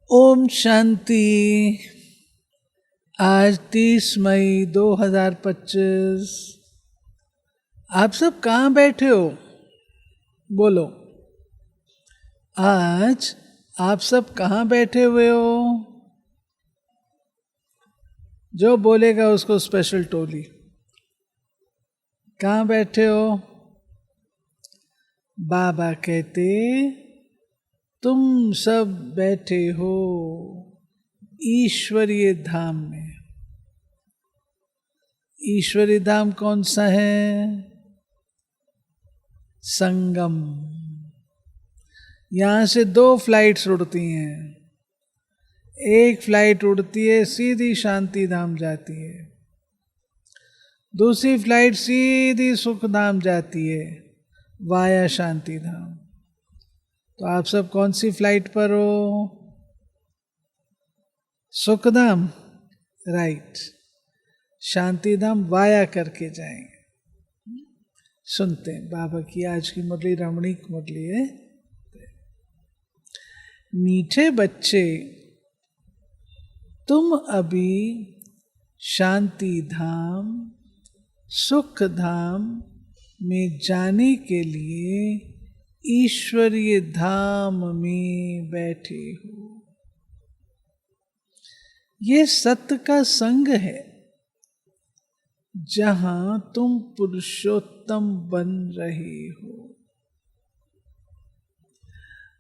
ओम शांति। आज 30 मई 2025। आप सब कहाँ बैठे हो? बोलो। आज आप सब कहाँ बैठे हुए हो? जो बोलेगा उसको स्पेशल टोली। कहाँ बैठे हो? बाबा कहते तुम सब बैठे हो ईश्वरीय धाम में। ईश्वरीय धाम कौन सा है? संगम। यहां से 2 फ्लाइट्स उड़ती हैं। एक फ्लाइट उड़ती है सीधी शांति धाम जाती है, दूसरी फ्लाइट सीधी सुख धाम जाती है वाया शांति धाम। तो आप सब कौन सी फ्लाइट पर हो? सुखधाम, राइट। शांतिधाम वाया करके जाएंगे। सुनते हैं बाबा की आज की मुरली, रमणीक मुरली है। मीठे बच्चे, तुम अभी शांति धाम, सुख धाम में जाने के लिए ईश्वरीय धाम में बैठे हो। ये सत्य का संग है जहां तुम पुरुषोत्तम बन रहे हो।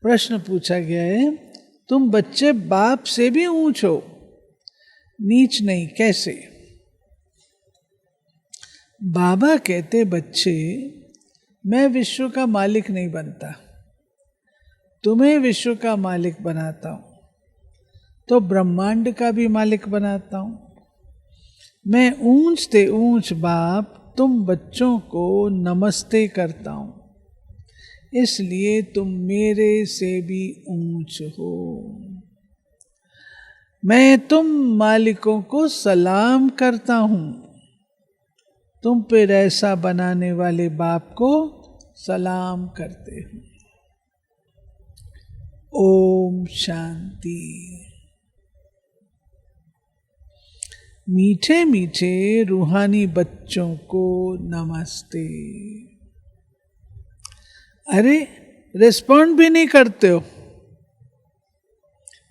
प्रश्न पूछा गया है, तुम बच्चे बाप से भी ऊंच हो? नीच नहीं, कैसे? बाबा कहते बच्चे, मैं विश्व का मालिक नहीं बनता, तुम्हें विश्व का मालिक बनाता हूं, तो ब्रह्मांड का भी मालिक बनाता हूं। मैं ऊंच ते ऊंच बाप तुम बच्चों को नमस्ते करता हूं, इसलिए तुम मेरे से भी ऊंच हो। मैं तुम मालिकों को सलाम करता हूं, तुम पर ऐसा बनाने वाले बाप को सलाम करते हो। ओम शांति। मीठे मीठे रूहानी बच्चों को नमस्ते। अरे रिस्पॉन्ड भी नहीं करते हो,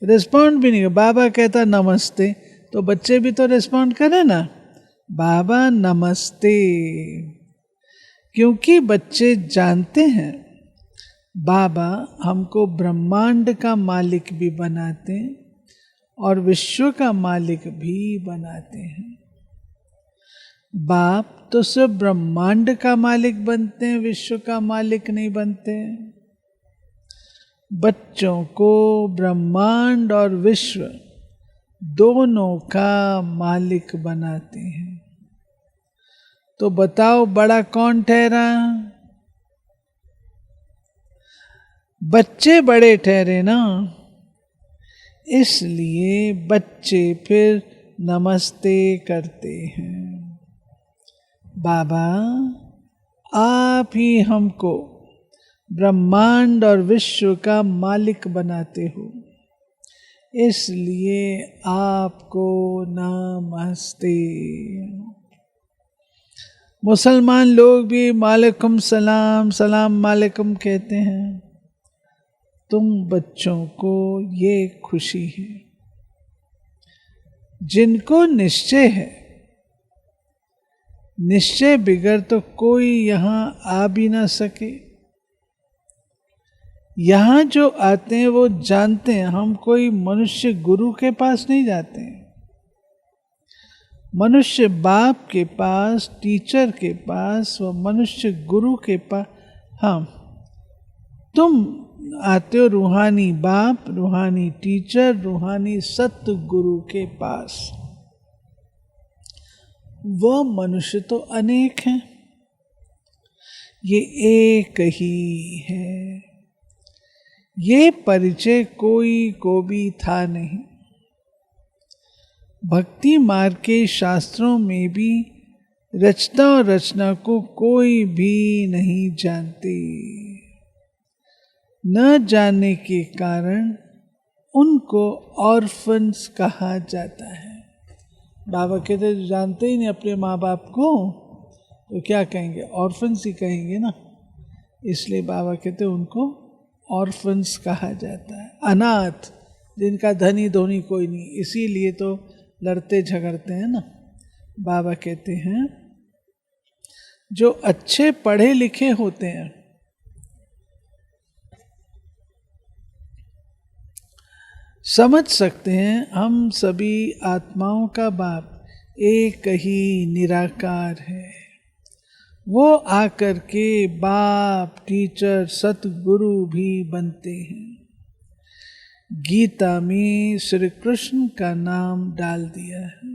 रिस्पॉन्ड भी नहीं। बाबा कहता नमस्ते, तो बच्चे भी तो रिस्पॉन्ड करें ना, बाबा नमस्ते। क्योंकि बच्चे जानते हैं बाबा हमको ब्रह्मांड का मालिक भी बनाते हैं और विश्व का मालिक भी बनाते हैं। बाप तो सिर्फ ब्रह्मांड का मालिक बनते हैं, विश्व का मालिक नहीं बनते। बच्चों को ब्रह्मांड और विश्व दोनों का मालिक बनाते हैं। तो बताओ बड़ा कौन ठहरा? बच्चे बड़े ठहरे ना, इसलिए बच्चे फिर नमस्ते करते हैं। बाबा आप ही हमको ब्रह्मांड और विश्व का मालिक बनाते हो, इसलिए आपको नमस्ते। मुसलमान लोग भी मालिकुम सलाम, सलाम मालिकुम कहते हैं। तुम बच्चों को ये खुशी है, जिनको निश्चय है, निश्चय बिगर तो कोई यहां आ भी ना सके। यहां जो आते हैं वो जानते हैं हम कोई मनुष्य गुरु के पास नहीं जाते हैं, मनुष्य बाप के पास, टीचर के पास, वो मनुष्य गुरु के पास। हाँ, तुम आते हो रूहानी बाप, रूहानी टीचर, रूहानी सत्य गुरु के पास। वह मनुष्य तो अनेक हैं, ये एक ही है। ये परिचय कोई को भी था नहीं। भक्ति मार्ग के शास्त्रों में भी रचना और रचना को कोई भी नहीं जानते। न जानने के कारण उनको ऑर्फन्स कहा जाता है। बाबा कहते जो जानते ही नहीं अपने माँ बाप को तो क्या कहेंगे, ऑर्फन्स ही कहेंगे ना। इसलिए बाबा कहते उनको ऑर्फन्स कहा जाता है, अनाथ, जिनका धनी धोनी कोई नहीं, इसीलिए तो लड़ते झगड़ते हैं ना। बाबा कहते हैं जो अच्छे पढ़े लिखे होते हैं, समझ सकते हैं हम सभी आत्माओं का बाप एक ही निराकार है। वो आकर के बाप, टीचर, सतगुरु भी बनते हैं। गीता में श्री कृष्ण का नाम डाल दिया है।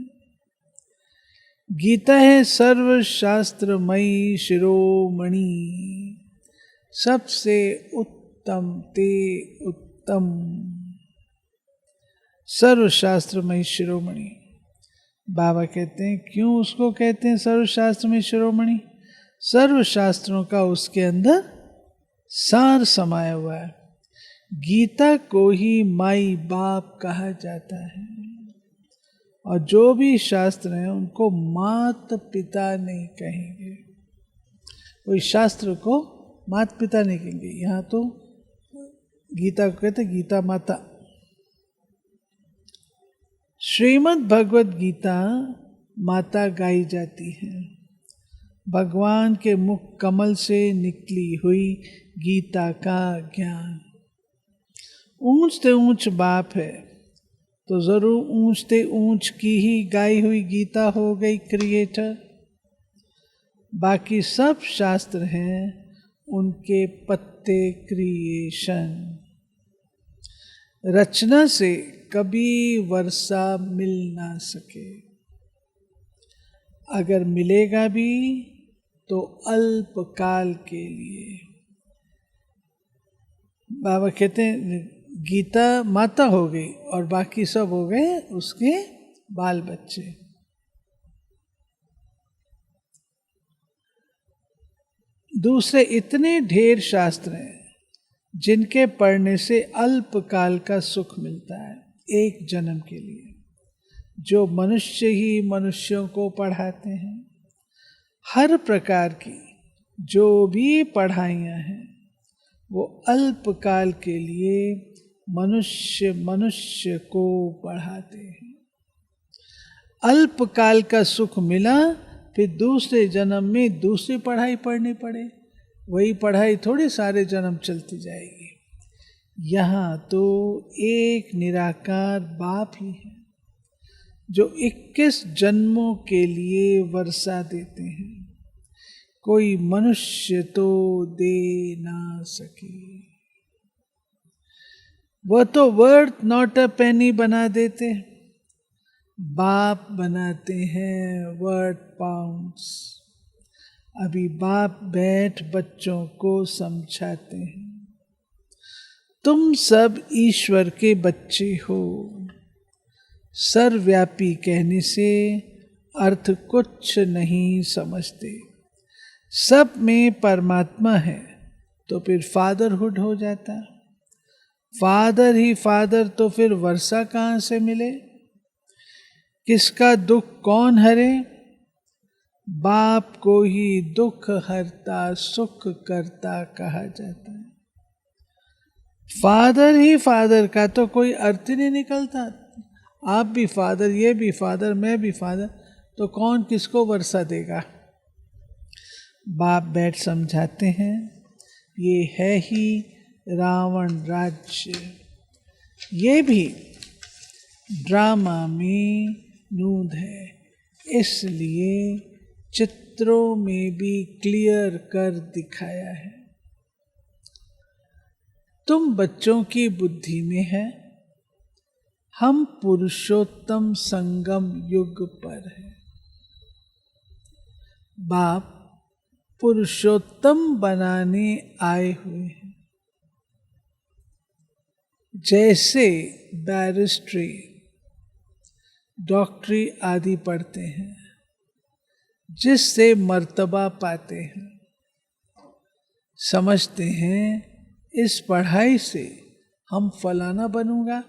गीता है सर्वशास्त्रमयी शिरोमणि, सबसे उत्तम ते उत्तम, सर्वशास्त्रमयी शिरोमणि। बाबा कहते हैं क्यों उसको कहते हैं सर्वशास्त्रमयी शिरोमणि? सर्वशास्त्रों का उसके अंदर सार समाया हुआ है। गीता को ही माई बाप कहा जाता है, और जो भी शास्त्र हैं उनको माता पिता नहीं कहेंगे। कोई शास्त्र को माता पिता नहीं कहेंगे। यहाँ तो गीता को कहते गीता माता। श्रीमद् भगवत गीता माता गाई जाती है। भगवान के मुख कमल से निकली हुई गीता का ज्ञान। ऊंच से ऊंच बाप है तो जरूर ऊंचते ऊंच की ही गाई हुई गीता हो गई क्रिएटर। बाकी सब शास्त्र हैं उनके पत्ते क्रिएशन। रचना से कभी वर्षा मिल ना सके, अगर मिलेगा भी तो अल्प काल के लिए। बाबा कहते हैं गीता माता हो गई और बाकी सब हो गए उसके बाल बच्चे। दूसरे इतने ढेर शास्त्र हैं जिनके पढ़ने से अल्प काल का सुख मिलता है, एक जन्म के लिए, जो मनुष्य ही मनुष्यों को पढ़ाते हैं। हर प्रकार की जो भी पढ़ाइयाँ हैं वो अल्पकाल के लिए मनुष्य को पढ़ाते हैं। अल्पकाल का सुख मिला, फिर दूसरे जन्म में दूसरी पढ़ाई पढ़नी पड़े, वही पढ़ाई थोड़े सारे जन्म चलती जाएगी। यहाँ तो एक निराकार बाप ही है जो 21 जन्मों के लिए वर्षा देते हैं। कोई मनुष्य तो दे ना सके। वह तो वर्थ नॉट अ पेनी बना देते हैं, बाप बनाते हैं वर्थ पाउंड्स। अभी बाप बैठ बच्चों को समझाते हैं, तुम सब ईश्वर के बच्चे हो। सर्वव्यापी कहने से अर्थ कुछ नहीं समझते। सब में परमात्मा है तो फिर फादरहुड हो जाता। फादर ही फादर तो फिर वर्षा कहाँ से मिले? किसका दुख कौन हरे? बाप को ही दुख हरता सुख करता कहा जाता है। फादर ही फादर का तो कोई अर्थ ही नहीं निकलता। आप भी फादर, ये भी फादर, मैं भी फादर, तो कौन किसको वर्षा देगा? बाप बैठ समझाते हैं, ये है ही रावण राज्य। ये भी ड्रामा में नूंद है, इसलिए चित्रों में भी क्लियर कर दिखाया है। तुम बच्चों की बुद्धि में है, हम पुरुषोत्तम संगम युग पर है। बाप पुरुषोत्तम बनाने आए हुए हैं। जैसे बैरिस्ट्री, डॉक्टरी आदि पढ़ते हैं, जिससे मर्तबा पाते हैं, समझते हैं इस पढ़ाई से हम फलाना बनूंगा,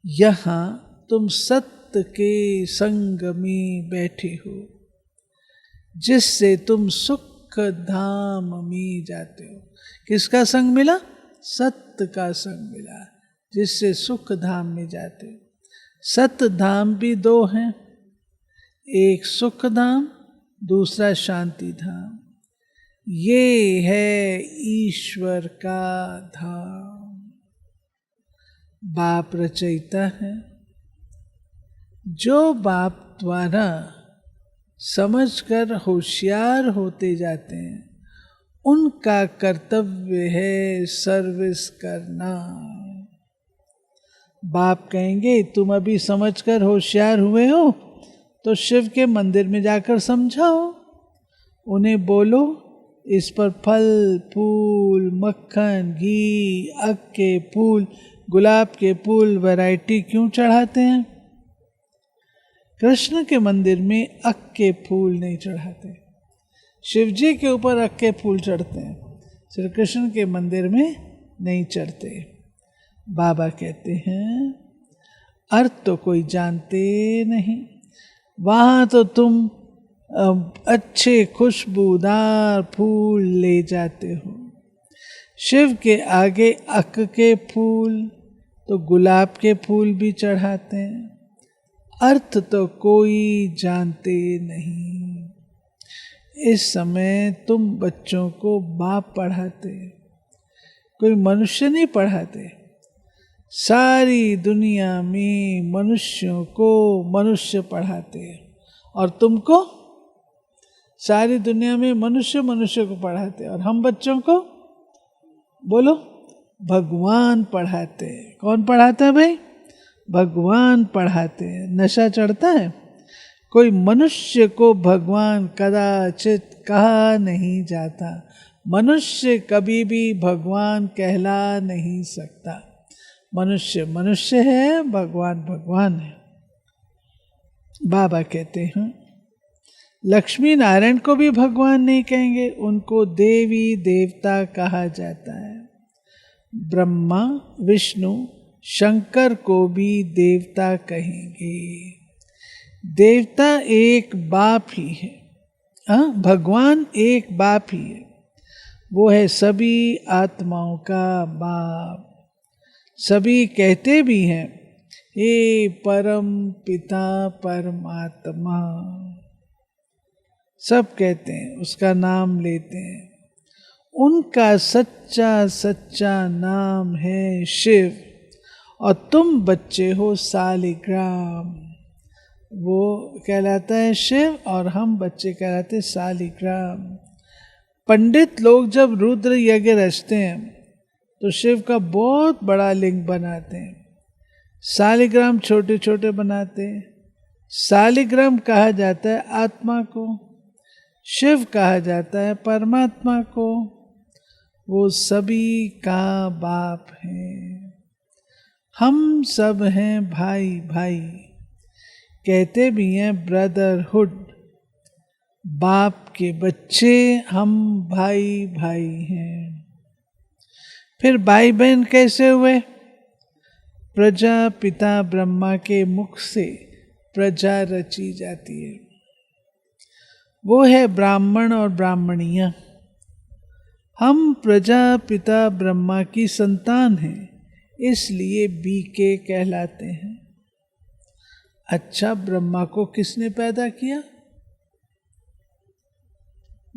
यहाँ तुम सत्य के संग में बैठे हो, जिससे तुम सुख धाम में जाते हो। किसका संग मिला? सत्य का संग मिला, जिससे सुख धाम में जाते हो। सत्य धाम भी दो हैं, एक सुख धाम, दूसरा शांति धाम। ये है ईश्वर का धाम। बाप रचयिता है। जो बाप द्वारा समझकर होशियार होते जाते हैं, उनका कर्तव्य है सर्विस करना। बाप कहेंगे तुम अभी समझकर होशियार हुए हो, तो शिव के मंदिर में जाकर समझाओ, उन्हें बोलो इस पर फल फूल मक्खन घी अग के फूल गुलाब के फूल वैरायटी क्यों चढ़ाते हैं। कृष्ण के मंदिर में अग के फूल नहीं चढ़ाते, शिव जी के ऊपर अग के फूल चढ़ते हैं, श्री कृष्ण के मंदिर में नहीं चढ़ते। बाबा कहते हैं अर्थ तो कोई जानते नहीं, वहाँ तो तुम अच्छे खुशबूदार फूल ले जाते हो। शिव के आगे अक के फूल तो गुलाब के फूल भी चढ़ाते हैं। अर्थ तो कोई जानते नहीं। इस समय तुम बच्चों को बाप पढ़ाते, कोई मनुष्य नहीं पढ़ाते। सारी दुनिया में मनुष्यों को मनुष्य पढ़ाते हैं, और तुमको सारी दुनिया में मनुष्य मनुष्य को पढ़ाते हैं, और हम बच्चों को बोलो भगवान पढ़ाते हैं। कौन पढ़ाता है भाई? भगवान पढ़ाते हैं। नशा चढ़ता है? कोई मनुष्य को भगवान कदाचित कहा नहीं जाता। मनुष्य कभी भी भगवान कहला नहीं सकता। मनुष्य मनुष्य है, भगवान भगवान है। बाबा कहते हैं लक्ष्मी नारायण को भी भगवान नहीं कहेंगे, उनको देवी देवता कहा जाता है। ब्रह्मा विष्णु शंकर को भी देवता कहेंगे। देवता एक बाप ही है, भगवान एक बाप ही है, वो है सभी आत्माओं का बाप। सभी कहते भी हैं हे परम पिता परमात्मा, सब कहते हैं, उसका नाम लेते हैं। उनका सच्चा सच्चा नाम है शिव, और तुम बच्चे हो सालिग्राम। वो कहलाता है शिव और हम बच्चे कहलाते सालिग्राम। पंडित लोग जब रुद्र यज्ञ रचते हैं तो शिव का बहुत बड़ा लिंग बनाते हैं, सालिग्राम छोटे छोटे बनाते हैं। सालिग्राम कहा जाता है आत्मा को, शिव कहा जाता है परमात्मा को। वो सभी का बाप है। हम सब हैं भाई भाई, कहते भी हैं ब्रदरहुड। बाप के बच्चे हम भाई भाई हैं। फिर भाई बहन कैसे हुए? प्रजापिता ब्रह्मा के मुख से प्रजा रची जाती है, वो है ब्राह्मण और ब्राह्मणियां। हम प्रजापिता ब्रह्मा की संतान हैं, इसलिए बीके कहलाते हैं। अच्छा, ब्रह्मा को किसने पैदा किया?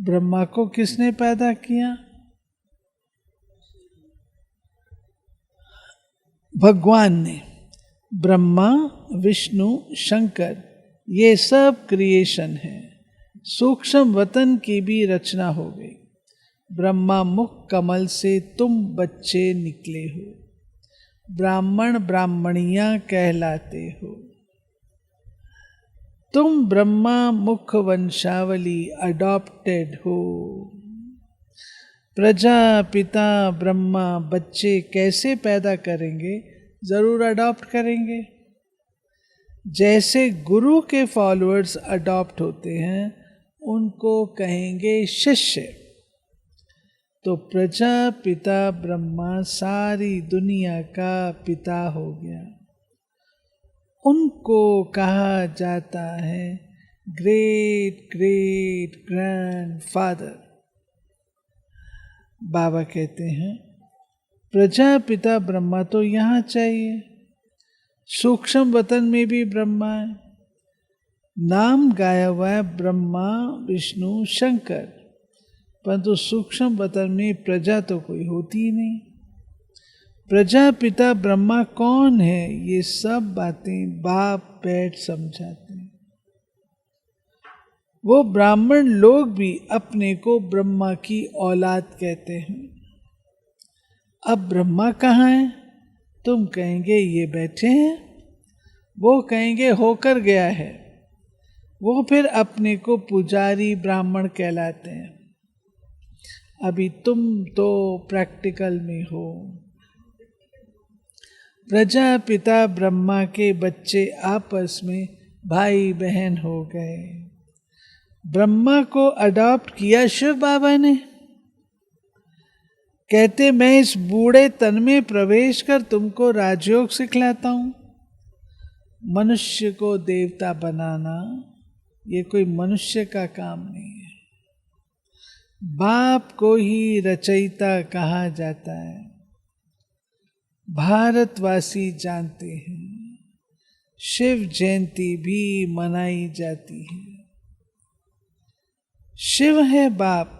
ब्रह्मा को किसने पैदा किया? भगवान ने। ब्रह्मा विष्णु शंकर ये सब क्रिएशन है। सूक्ष्म वतन की भी रचना हो गई। ब्रह्मा मुख कमल से तुम बच्चे निकले हो, ब्राह्मण ब्राह्मणियां कहलाते हो। तुम ब्रह्मा मुख वंशावली अडॉप्टेड हो। प्रजापिता ब्रह्मा बच्चे कैसे पैदा करेंगे? जरूर अडॉप्ट करेंगे। जैसे गुरु के फॉलोअर्स अडॉप्ट होते हैं, उनको कहेंगे शिष्य। तो प्रजापिता ब्रह्मा सारी दुनिया का पिता हो गया। उनको कहा जाता है ग्रेट ग्रेट ग्रैंडफादर। बाबा कहते हैं प्रजापिता ब्रह्मा तो यहाँ चाहिए, सूक्ष्म वतन में भी ब्रह्मा है, नाम गाया हुआ है ब्रह्मा विष्णु शंकर, परंतु सूक्ष्म वतन में प्रजा तो कोई होती ही नहीं। प्रजापिता ब्रह्मा कौन है, ये सब बातें बाप बैठ समझाते हैं। वो ब्राह्मण लोग भी अपने को ब्रह्मा की औलाद कहते हैं। अब ब्रह्मा कहाँ है? तुम कहेंगे ये बैठे हैं, वो कहेंगे होकर गया है, वो फिर अपने को पुजारी ब्राह्मण कहलाते हैं। अभी तुम तो प्रैक्टिकल में हो। प्रजापिता ब्रह्मा के बच्चे आपस में भाई बहन हो गए। ब्रह्मा को अडॉप्ट किया शिव बाबा ने। कहते मैं इस बूढ़े तन में प्रवेश कर तुमको राजयोग सिखलाता हूं। मनुष्य को देवता बनाना ये कोई मनुष्य का काम नहीं है। बाप को ही रचयिता कहा जाता है। भारतवासी जानते हैं शिव जयंती भी मनाई जाती है। शिव है बाप।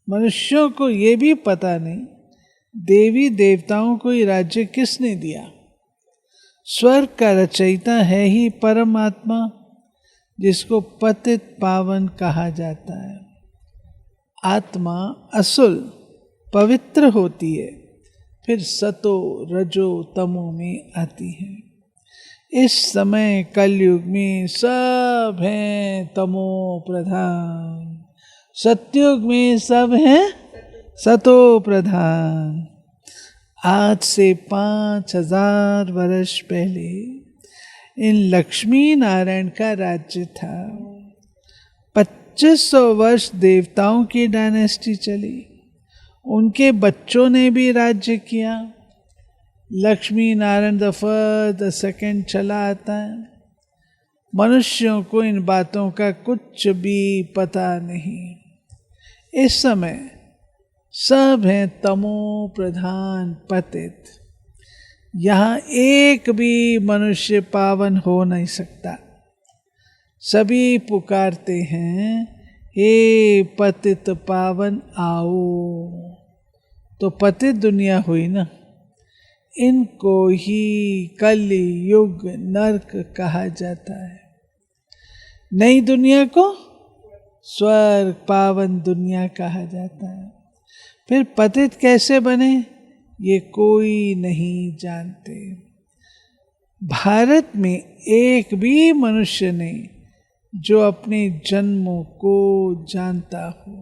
मनुष्यों को ये भी पता नहीं देवी देवताओं को ये राज्य किसने दिया। स्वर्ग का रचयिता है ही परमात्मा, जिसको पतित पावन कहा जाता है। आत्मा असुल पवित्र होती है, फिर सतो रजो तमो में आती है। इस समय कलयुग में सब हैं तमो प्रधान, सतयुग में सब हैं सतो प्रधान। आज से 5000 वर्ष पहले इन लक्ष्मी नारायण का राज्य था। 2500 वर्ष देवताओं की डायनेस्टी चली, उनके बच्चों ने भी राज्य किया। Lakshmi Narayan the first the second चला आता है। मनुष्यों को इन बातों का कुछ भी पता नहीं। इस समय सब हैं तमो प्रधान पतित। यहाँ एक भी मनुष्य पावन हो नहीं सकता। सभी पुकारते हैं हे पतित पावन आओ। तो पतित दुनिया हुई ना। इनको ही कलि युग नरक कहा जाता है। नई दुनिया को स्वर्ग पावन दुनिया कहा जाता है। फिर पतित कैसे बने ये कोई नहीं जानते। भारत में एक भी मनुष्य नहीं जो अपने जन्मों को जानता हो,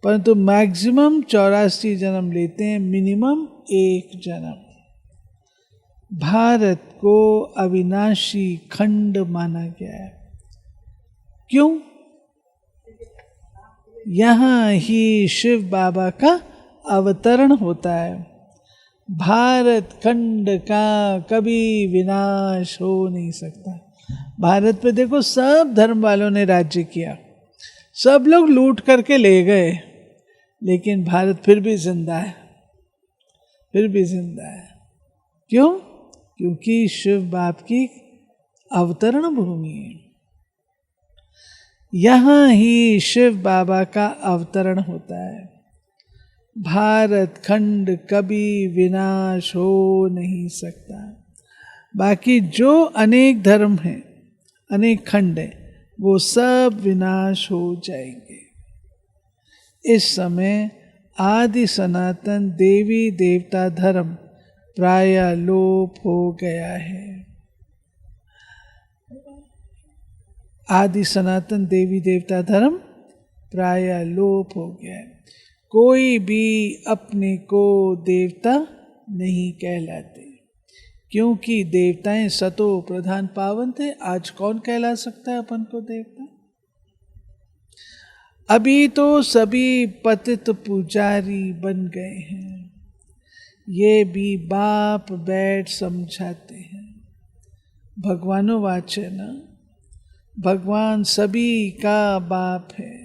परंतु मैक्सिमम 84 जन्म लेते हैं, मिनिमम 1 जन्म। भारत को अविनाशी खंड माना गया है। क्यों? यहाँ ही शिव बाबा का अवतरण होता है। भारत खंड का कभी विनाश हो नहीं सकता। भारत पे देखो सब धर्म वालों ने राज्य किया, सब लोग लूट करके ले गए, लेकिन भारत फिर भी जिंदा है, फिर भी जिंदा है। क्यों? क्योंकि शिव बाप की अवतरण भूमि है। यहाँ ही शिव बाबा का अवतरण होता है। भारत खंड कभी विनाश हो नहीं सकता। बाकी जो अनेक धर्म हैं, अनेक खंड हैं, वो सब विनाश हो जाएंगे। इस समय आदि सनातन देवी देवता धर्म प्राय लोप हो गया है। आदि सनातन देवी देवता धर्म प्राय लोप हो गया है। कोई भी अपने को देवता नहीं कहलाते, क्योंकि देवताएं सतो प्रधान पावन थे। आज कौन कहला सकता है अपन को देवता? अभी तो सभी पतित पुजारी बन गए हैं। ये भी बाप बैठ समझाते हैं। भगवानुवाच न, भगवान सभी का बाप है।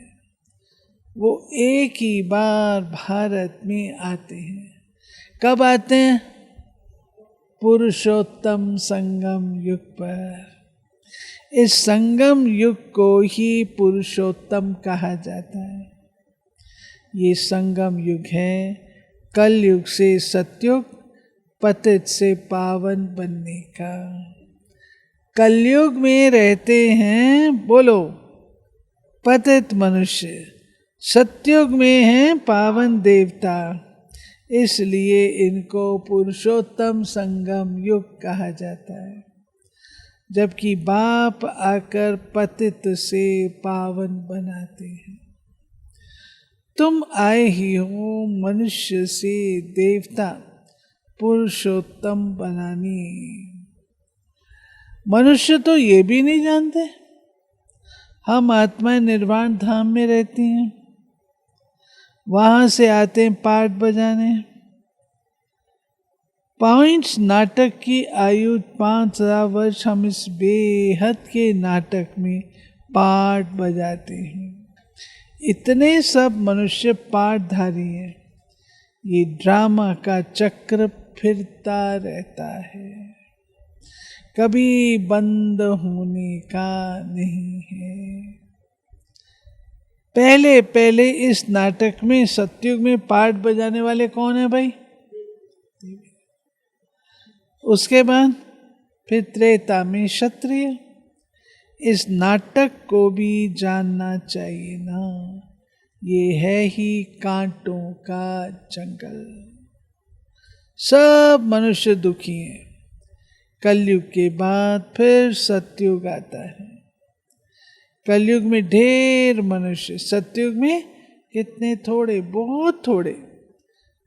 वो एक ही बार भारत में आते हैं। कब आते हैं? पुरुषोत्तम संगम युग पर। इस संगम युग को ही पुरुषोत्तम कहा जाता है। ये संगम युग है कल युग से सतयुग, पतित से पावन बनने का। कलयुग में रहते हैं, बोलो, पतित मनुष्य, सतयुग में हैं पावन देवता, इसलिए इनको पुरुषोत्तम संगम युग कहा जाता है। जबकि बाप आकर पतित से पावन बनाते हैं। तुम आए ही हो मनुष्य से देवता पुरुषोत्तम बनाने। मनुष्य तो ये भी नहीं जानते हम आत्मा निर्वाण धाम में रहती हैं, वहां से आते हैं पाठ बजाने। पॉइंट्स नाटक की आयु 5000 वर्ष हम इस बेहद के नाटक में पाठ बजाते हैं। इतने सब मनुष्य पाठधारी हैं। ये ड्रामा का चक्र फिरता रहता है, कभी बंद होने का नहीं है। पहले पहले इस नाटक में सतयुग में पाठ बजाने वाले कौन है भाई? उसके बाद फिर त्रेता में क्षत्रिय। इस नाटक को भी जानना चाहिए ना, ये है ही कांटों का जंगल। सब मनुष्य दुखी हैं। कलयुग के बाद फिर सतयुग आता है। कलयुग में ढेर मनुष्य, सतयुग में कितने? थोड़े, बहुत थोड़े।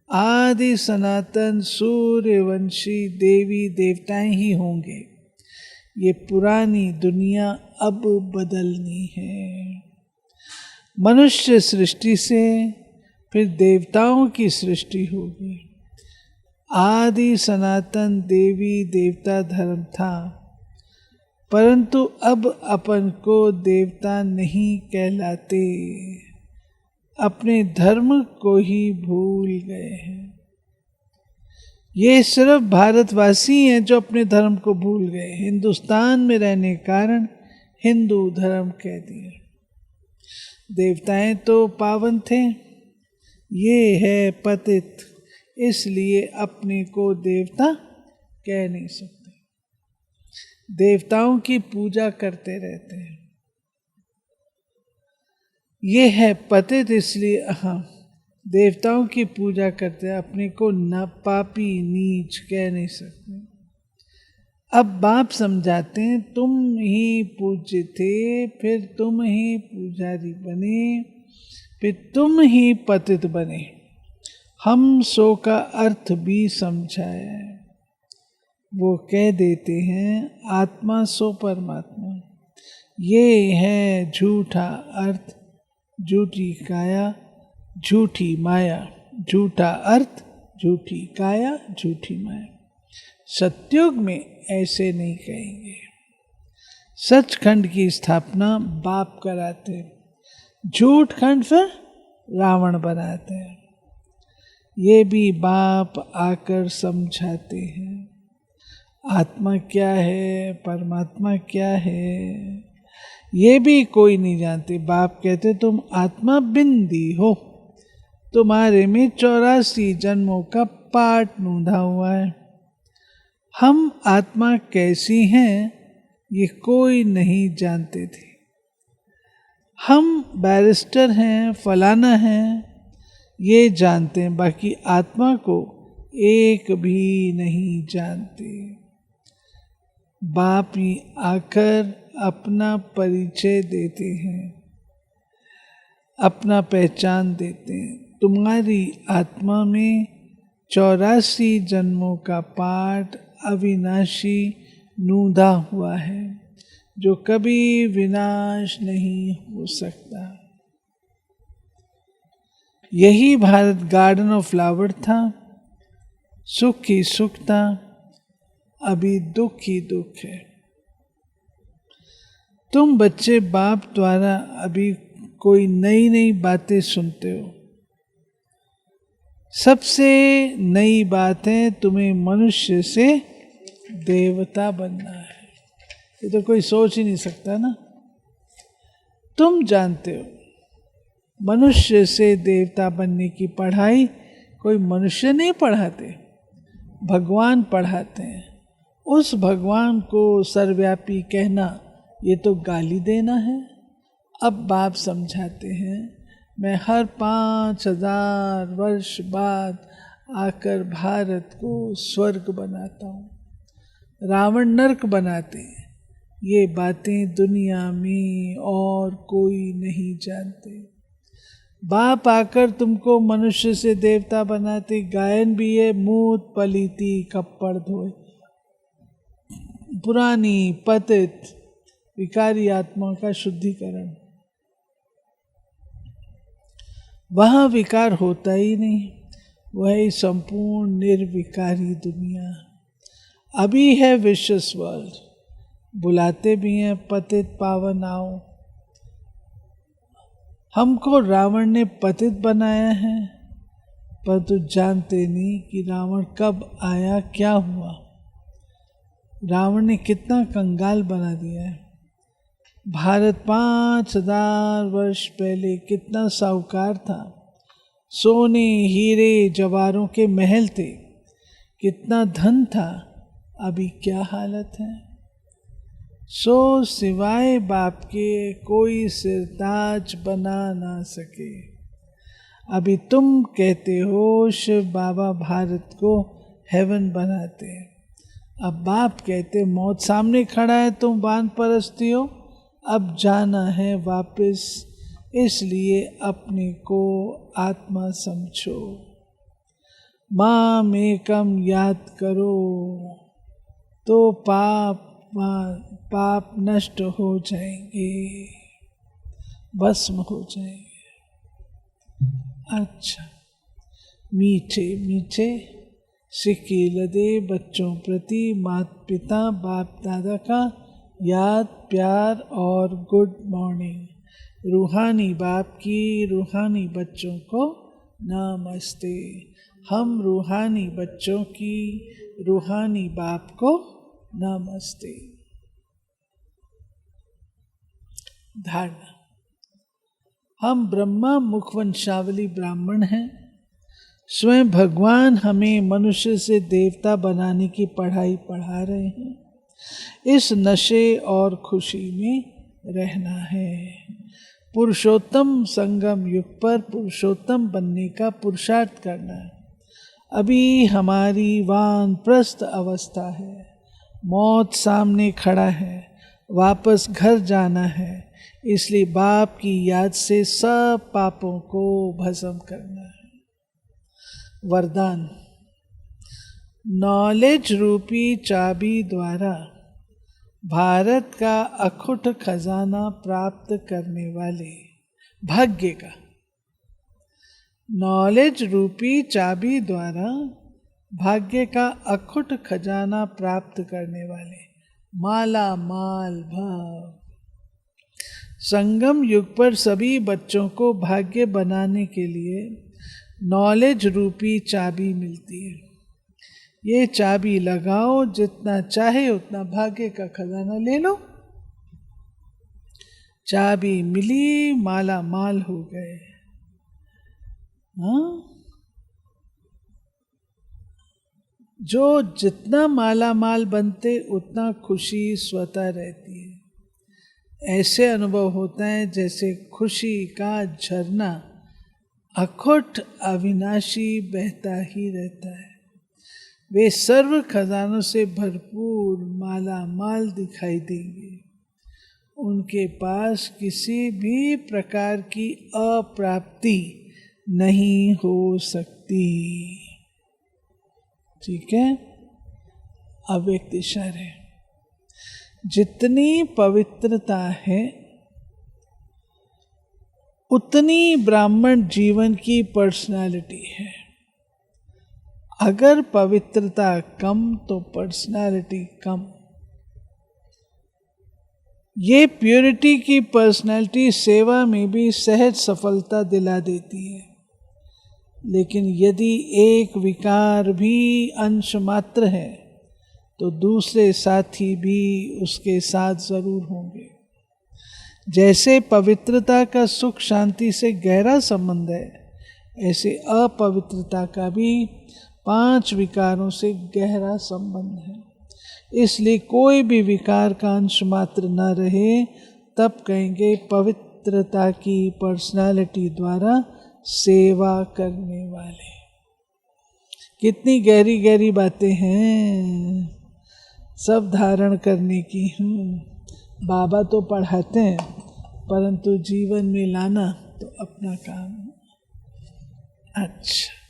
आदि सनातन सूर्यवंशी देवी देवताएं ही होंगे। ये पुरानी दुनिया अब बदलनी है। मनुष्य सृष्टि से फिर देवताओं की सृष्टि होगी। आदि सनातन देवी देवता धर्म था, परंतु अब अपन को देवता नहीं कहलाते, अपने धर्म को ही भूल गए हैं। ये सिर्फ भारतवासी हैं जो अपने धर्म को भूल गए। हिंदुस्तान में रहने के कारण हिंदू धर्म कह दिया। देवताएं तो पावन थे, ये है पतित, इसलिए अपने को देवता कह नहीं सकते। देवताओं की पूजा करते रहते हैं। ये है पतित, इसलिए हाँ देवताओं की पूजा करते हैं, अपने को न पापी नीच कह नहीं सकते। अब बाप समझाते हैं तुम ही पूज्य थे, फिर तुम ही पुजारी बने, फिर तुम ही पतित बने। हम सो का अर्थ भी समझाया है। वो कह देते हैं आत्मा सो परमात्मा। ये है झूठा अर्थ, झूठी काया, झूठी माया। झूठा अर्थ, झूठी काया, झूठी माया। सतयुग में ऐसे नहीं कहेंगे। सचखंड की स्थापना बाप कराते हैं, झूठ खंड फिर रावण बनाते हैं। ये भी बाप आकर समझाते हैं आत्मा क्या है, परमात्मा क्या है, ये भी कोई नहीं जानते। बाप कहते तुम आत्मा बिंदी हो, तुम्हारे में 84 जन्मों का पाठ नूंधा हुआ है। हम आत्मा कैसी हैं ये कोई नहीं जानते थे। हम बैरिस्टर हैं, फलाना हैं, ये जानते हैं, बाकी आत्मा को एक भी नहीं जानते। बाप ही आकर अपना परिचय देते हैं, अपना पहचान देते हैं। तुम्हारी आत्मा में 84 जन्मों का पाठ अविनाशी नूंधा हुआ है, जो कभी विनाश नहीं हो सकता। यही भारत गार्डन ऑफ फ्लावर था, सुख ही सुख था, अभी दुख ही दुख है। तुम बच्चे बाप द्वारा अभी कोई नई नई बातें सुनते हो। सबसे नई बात है तुम्हें मनुष्य से देवता बनना है। ये तो कोई सोच ही नहीं सकता ना। तुम जानते हो मनुष्य से देवता बनने की पढ़ाई कोई मनुष्य नहीं पढ़ाते, भगवान पढ़ाते हैं। उस भगवान को सर्वव्यापी कहना ये तो गाली देना है। अब बाप समझाते हैं, मैं हर 5000 वर्ष बाद आकर भारत को स्वर्ग बनाता हूँ। रावण नरक बनाते हैं। ये बातें दुनिया में और कोई नहीं जानते। बाप आकर तुमको मनुष्य से देवता बनाते। गायन भी है, मूत पलीती कप्पड़ धोए। पुरानी पतित विकारी आत्मा का शुद्धिकरण। वहाँ विकार होता ही नहीं, वही संपूर्ण निर्विकारी दुनिया। अभी है विशेष वर्ल्ड, बुलाते भी हैं पतित पावन आओ। हमको रावण ने पतित बनाया है, परंतु जानते नहीं कि रावण कब आया, क्या हुआ। रावण ने कितना कंगाल बना दिया है। भारत 5000 वर्ष पहले कितना साहूकार था। सोने हीरे जवाहरों के महल थे, कितना धन था। अभी क्या हालत है। सो सिवाय बाप के कोई सिरताज बना ना सके। अभी तुम कहते हो शिव बाबा भारत को हेवन बनाते हैं। अब बाप कहते मौत सामने खड़ा है, तुम वान परस्ती हो, अब जाना है वापस, इसलिए अपने को आत्मा समझो। माम एकम याद करो तो पाप नष्ट हो जाएंगे, भस्म हो जाएंगे। अच्छा, मीठे मीठे सिक्के लदे बच्चों प्रति माता पिता बाप दादा का याद प्यार और गुड मॉर्निंग। रूहानी बाप की रूहानी बच्चों को नमस्ते। हम रूहानी बच्चों की रूहानी बाप को नमस्ते। धारणा, हम ब्रह्मा मुखवंशावली ब्राह्मण हैं। स्वयं भगवान हमें मनुष्य से देवता बनाने की पढ़ाई पढ़ा रहे हैं। इस नशे और खुशी में रहना है। पुरुषोत्तम संगम युग पर पुरुषोत्तम बनने का पुरुषार्थ करना है। अभी हमारी वानप्रस्थ अवस्था है, मौत सामने खड़ा है, वापस घर जाना है। इसलिए बाप की याद से सब पापों को भस्म करना है। वरदान, नॉलेज रूपी चाबी द्वारा भारत का अखुट खजाना प्राप्त करने वाले भाग्य का, नॉलेज रूपी चाबी द्वारा भाग्य का अखुट खजाना प्राप्त करने वाले माला माल भव। संगम युग पर सभी बच्चों को भाग्य बनाने के लिए नॉलेज रूपी चाबी मिलती है। ये चाबी लगाओ, जितना चाहे उतना भाग्य का खजाना ले लो। चाबी मिली, माला माल हो गए। हाँ, जो जितना माला माल बनते उतना खुशी स्वतः रहती है। ऐसे अनुभव होता है जैसे खुशी का झरना अखुट अविनाशी बहता ही रहता है। वे सर्व खजानों से भरपूर माला माल दिखाई देंगे। उनके पास किसी भी प्रकार की अप्राप्ति नहीं हो सकती। ठीक है, अव्यक्त इशारे। जितनी पवित्रता है उतनी ब्राह्मण जीवन की पर्सनालिटी है। अगर पवित्रता कम तो पर्सनालिटी कम। ये प्योरिटी की पर्सनैलिटी सेवा में भी सहज सफलता दिला देती है। लेकिन यदि एक विकार भी अंश मात्र है तो दूसरे साथी भी उसके साथ जरूर होंगे। जैसे पवित्रता का सुख शांति से गहरा संबंध है, ऐसे अपवित्रता का भी 5 विकारों से गहरा संबंध है। इसलिए कोई भी विकार का अंश मात्र न रहे तब कहेंगे पवित्रता की पर्सनालिटी द्वारा सेवा करने वाले। कितनी गहरी गहरी बातें हैं, सब धारण करने की। बाबा तो पढ़ाते हैं, परंतु जीवन में लाना तो अपना काम है। अच्छा।